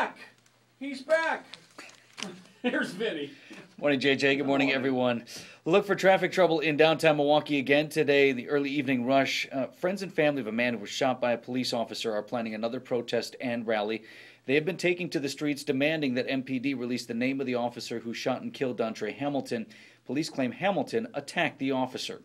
back. He's back. Here's Vinny. Morning, JJ. Good morning, everyone. Look for traffic trouble in downtown Milwaukee again today. The early evening rush. Friends and family of a man who was shot by a police officer are planning another protest and rally. They have been taking to the streets demanding that MPD release the name of the officer who shot and killed Dontre Hamilton. Police claim Hamilton attacked the officer.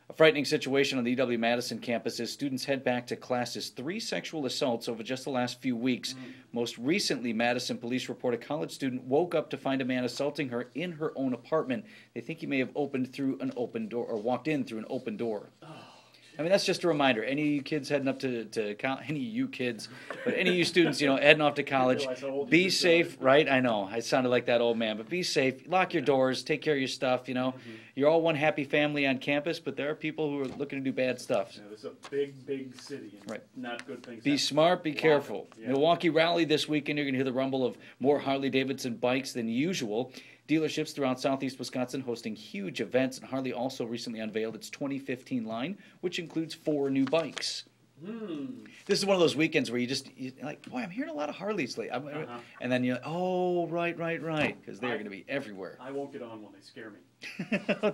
A frightening situation on the UW-Madison campus as students head back to classes. 3 sexual assaults over just the last few weeks. Most recently, Madison police report a college student woke up to find a man assaulting her in her own apartment. They think he may have opened through an open door or walked in through an open door. I mean, that's just a reminder. Any of you kids heading up to college, any of you kids, but any of you students, heading off to college, be safe, right? I know, I sounded like that old man, but be safe. Lock your doors, take care of your stuff, You're all one happy family on campus, but there are people who are looking to do bad stuff. Yeah, this is a big, big city, and right. Not good things. Be smart, be careful. Yeah. Milwaukee rally this weekend. You're going to hear the rumble of more Harley-Davidson bikes than usual. Dealerships throughout southeast Wisconsin hosting huge events, and Harley also recently unveiled its 2015 line, which includes 4 new bikes. This is one of those weekends where you're like, boy, I'm hearing a lot of Harleys lately. And then you're like, oh, right, because they're going to be everywhere. I won't get on when they scare me.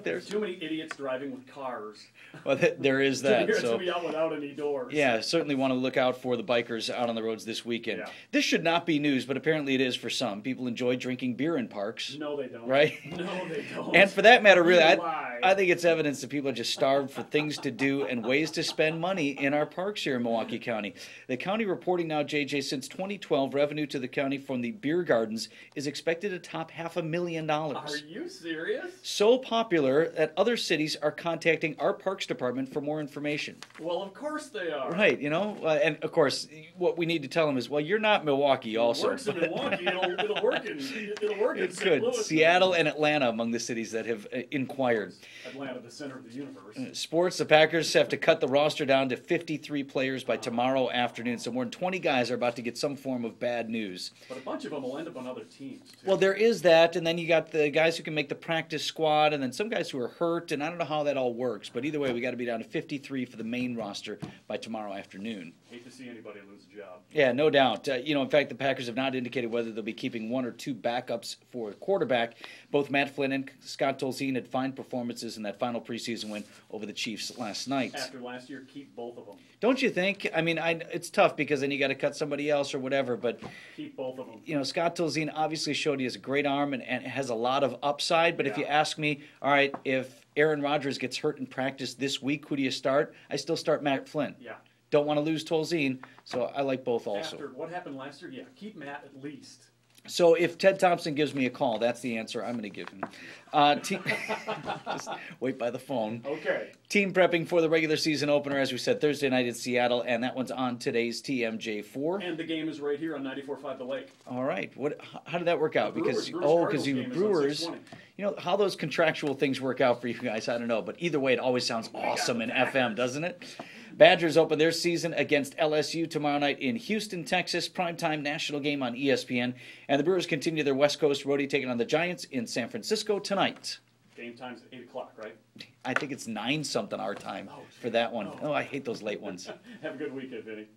There's too many idiots driving with cars. Well, there is that. To be out without any doors. Yeah, certainly want to look out for the bikers out on the roads this weekend. Yeah. This should not be news, but apparently it is for some. People enjoy drinking beer in parks. No, they don't. Right? No, they don't. And for that matter, really, I think it's evidence that people are just starved for things to do and ways to spend money in our parks here in Milwaukee County. The county reporting now, JJ, since 2012, revenue to the county from the beer gardens is expected to top $500,000. Are you serious? So popular that other cities are contacting our Parks Department for more information. Well, of course they are. Right, and of course, what we need to tell them is, well, you're not Milwaukee also. It works in Milwaukee, it'll work in St. Louis. Seattle and Atlanta among the cities that have inquired. Atlanta, the center of the universe. Sports, the Packers have to cut the roster down to 53 players by tomorrow afternoon, so more than 20 guys are about to get some form of bad news. But a bunch of them will end up on other teams, too. Well, there is that, and then you got the guys who can make the practice squad, and then some guys who are hurt, and I don't know how that all works, but either way, we got to be down to 53 for the main roster by tomorrow afternoon. Hate to see anybody lose a job. Yeah, no doubt. In fact, the Packers have not indicated whether they'll be keeping 1 or 2 backups for quarterback. Both Matt Flynn and Scott Tolzien had fine performances in that final preseason win over the Chiefs last night. After last year, keep both of them. Don't you think? I mean, it's tough because then you got to cut somebody else or whatever, but keep both of them. Scott Tolzien obviously showed he has a great arm and has a lot of upside, but if you ask me, all right, if Aaron Rodgers gets hurt in practice this week, who do you start? I still start Matt Flynn. Yeah. Don't want to lose Tolzien, so I like both also. After what happened last year, keep Matt at least. So if Ted Thompson gives me a call, that's the answer I'm going to give him. Just wait by the phone. Okay. Team prepping for the regular season opener, as we said, Thursday night in Seattle, and that one's on today's TMJ4. And the game is right here on 94.5 The Lake. All right. How did that work out? Brewers You Brewers. How those contractual things work out for you guys, I don't know. But either way, it always sounds awesome in FM, doesn't it? Badgers open their season against LSU tomorrow night in Houston, Texas. Primetime national game on ESPN. And the Brewers continue their West Coast roadie, taking on the Giants in San Francisco tonight. Game time's at 8 o'clock, right? I think it's 9-something our time for that one. Oh, I hate those late ones. Have a good weekend, Vinny.